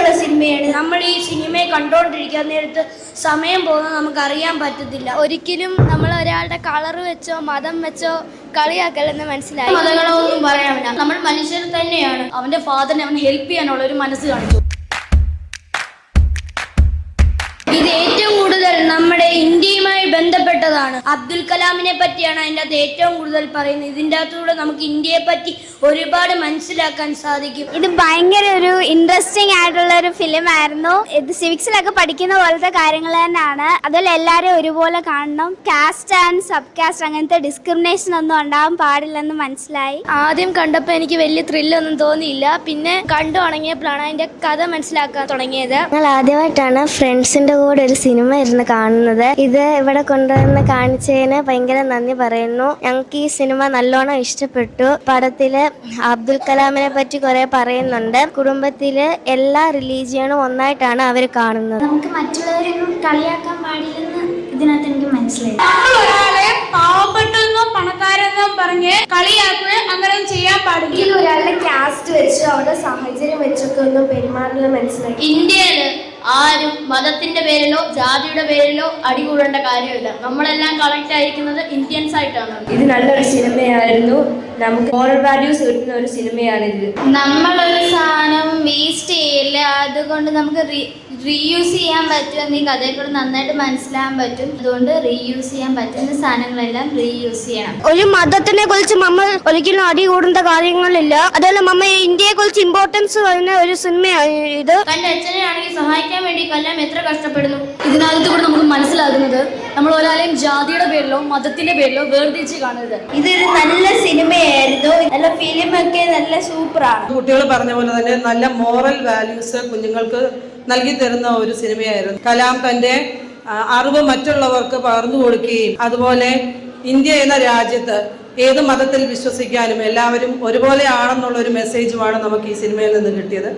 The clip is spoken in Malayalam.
രസമുള്ള സിനിമയാണ്. നമ്മൾ ഈ സിനിമയെ കണ്ടുകൊണ്ടിരിക്കാൻ നേരത്ത് സമയം പോകുന്നത് നമുക്കറിയാൻ പറ്റത്തില്ല. ഒരിക്കലും നമ്മൾ ഒരാളുടെ കളർ വെച്ചോ മതം വെച്ചോ കളിയാക്കല്ലെന്ന് മനസ്സിലായി. മതങ്ങളൊന്നും പറയാനില്ല, നമ്മൾ മനുഷ്യർ തന്നെയാണ്. അവന്റെ ഫാദറിനെ അവൻ ഹെൽപ്പ് ചെയ്യാനുള്ള ഒരു മനസ്സ് കാണിച്ചു. ഇത് ഏറ്റവും കൂടുതൽ നമ്മുടെ ഇന്ത്യയുമായി ബന്ധപ്പെട്ടതാണ്. അബ്ദുൽ കലാമിനെ പറ്റിയാണ് അതിൻ്റെ അകത്ത് ഏറ്റവും കൂടുതൽ പറയുന്നത്. ഇതിൻ്റെ അകത്തൂടെ നമുക്ക് ഇന്ത്യയെ പറ്റി ഒരുപാട് മനസ്സിലാക്കാൻ സാധിക്കും. ഇത് ഭയങ്കര ഒരു ഇൻട്രസ്റ്റിംഗ് ആയിട്ടുള്ള ഒരു ഫിലിം ആയിരുന്നു. ഇത് സിവിക്സിലൊക്കെ പഠിക്കുന്ന പോലത്തെ കാര്യങ്ങൾ തന്നെയാണ്. അതിൽ എല്ലാവരും ഒരുപോലെ കാണണം. കാസ്റ്റ് ആൻഡ് സബ് കാസ്റ്റ് അങ്ങനത്തെ ഡിസ്ക്രിമിനേഷൻ ഒന്നും ഉണ്ടാവാൻ പാടില്ലെന്ന് മനസ്സിലായി. ആദ്യം കണ്ടപ്പോൾ എനിക്ക് വലിയ ത്രില്ലൊന്നും തോന്നിയില്ല. പിന്നെ കണ്ടു തുടങ്ങിയപ്പോഴാണ് അതിന്റെ കഥ മനസ്സിലാക്കാൻ തുടങ്ങിയത്. ഞങ്ങൾ ആദ്യമായിട്ടാണ് ഫ്രണ്ട്സിന്റെ കൂടെ ഒരു സിനിമ ഇരുന്ന് കാണുന്നത്. ഇത് ഇവിടെ കൊണ്ടുവന്ന് കാണിച്ചതിന് ഭയങ്കര നന്ദി പറയുന്നു. ഞങ്ങൾക്ക് ഈ സിനിമ നല്ലോണം ഇഷ്ടപ്പെട്ടു. പടത്തില് അബ്ദുൽ കലാമിനെ പറ്റി കുറെ പറയുന്നുണ്ട്. കുടുംബത്തില് എല്ലാ റിലീജിയനും ഒന്നായിട്ടാണ് അവർ കാണുന്നത്. നമുക്ക് മറ്റുള്ളവരൊന്നും കളിയാക്കാൻ പാടില്ലെന്ന് ഇതിനകത്ത് എനിക്ക് മനസ്സിലായി. ഒരാളെ പാവപ്പെട്ടെന്നോ പണക്കാരെന്നോ പറഞ്ഞ് കളിയാക്കുക അങ്ങനെ ചെയ്യാൻ പാടില്ല. ഒരാളുടെ കാസ്റ്റ് വെച്ചോ അവരുടെ സാഹചര്യം വെച്ചൊക്കെ ഒന്നും പെരുമാറില്ല മനസ്സിലായി. ഇന്ത്യയില് ആരും മതത്തിന്റെ പേരിലോ ജാതിയുടെ പേരിലോ അടികൂടേണ്ട കാര്യമില്ല. നമ്മളെല്ലാം കണക്ട് ആയിരിക്കുന്നത് ഇന്ത്യൻസ് ആയിട്ടാണ്. ഇത് നല്ലൊരു സിനിമയായിരുന്നു. നമുക്ക് മോറൽ വാല്യൂസ് കിട്ടുന്ന ഒരു സിനിമയാണിത്. നമ്മളൊരു സാധനം വേസ്റ്റ് ചെയ്യില്ല, അതുകൊണ്ട് നമുക്ക് റീയൂസ് ചെയ്യാൻ പറ്റുമെന്ന് ഈ കഥയെ കൂടെ നന്നായിട്ട് മനസ്സിലാക്കാൻ പറ്റും. അതുകൊണ്ട് റീയൂസ് ചെയ്യാൻ പറ്റുന്ന സാധനങ്ങളെല്ലാം റീയൂസ് ചെയ്യണം. ഒരു മതത്തിനെ കുറിച്ച് നമ്മൾ ഒരിക്കലും അടികൂടേണ്ട കാര്യങ്ങളില്ല. അതല്ല നമ്മ ഇന്ത്യയെ കുറിച്ച് ഇമ്പോർട്ടൻസ് വരുന്ന ഒരു സിനിമയാണ് ഇത്. തന്റെ അച്ഛനെയാണെങ്കിൽ സഹായിക്കാൻ വേണ്ടി കല്ലാം എത്ര കഷ്ടപ്പെടുന്നു. ഇതിനകത്ത് കൂടെ നമുക്ക് മനസ്സിലാകുന്നത് നമ്മൾ ഒരാളെയും ജാതിയുടെ പേരിലോ മതത്തിന്റെ പേരിലോ വേർതിരിച്ച് കാണരുത്. ഇതൊരു നല്ല സിനിമയായിരുന്നു. നല്ല ഫിലിമൊക്കെ നല്ല സൂപ്പറാണ്. കുട്ടികൾ പറഞ്ഞ പോലെ തന്നെ നല്ല മോറൽ വാല്യൂസ് കുഞ്ഞുങ്ങൾക്ക് നൽകി തരുന്ന ഒരു സിനിമയായിരുന്നു. കലാം തന്റെ അറിവ് മറ്റുള്ളവർക്ക് പകർന്നു കൊടുക്കുകയും അതുപോലെ ഇന്ത്യ എന്ന രാജ്യത്ത് ഏത് മതത്തിൽ വിശ്വസിക്കാനും എല്ലാവരും ഒരുപോലെ ആണെന്നുള്ള ഒരു മെസ്സേജുമാണ് നമുക്ക് ഈ സിനിമയിൽ നിന്ന് കിട്ടിയത്.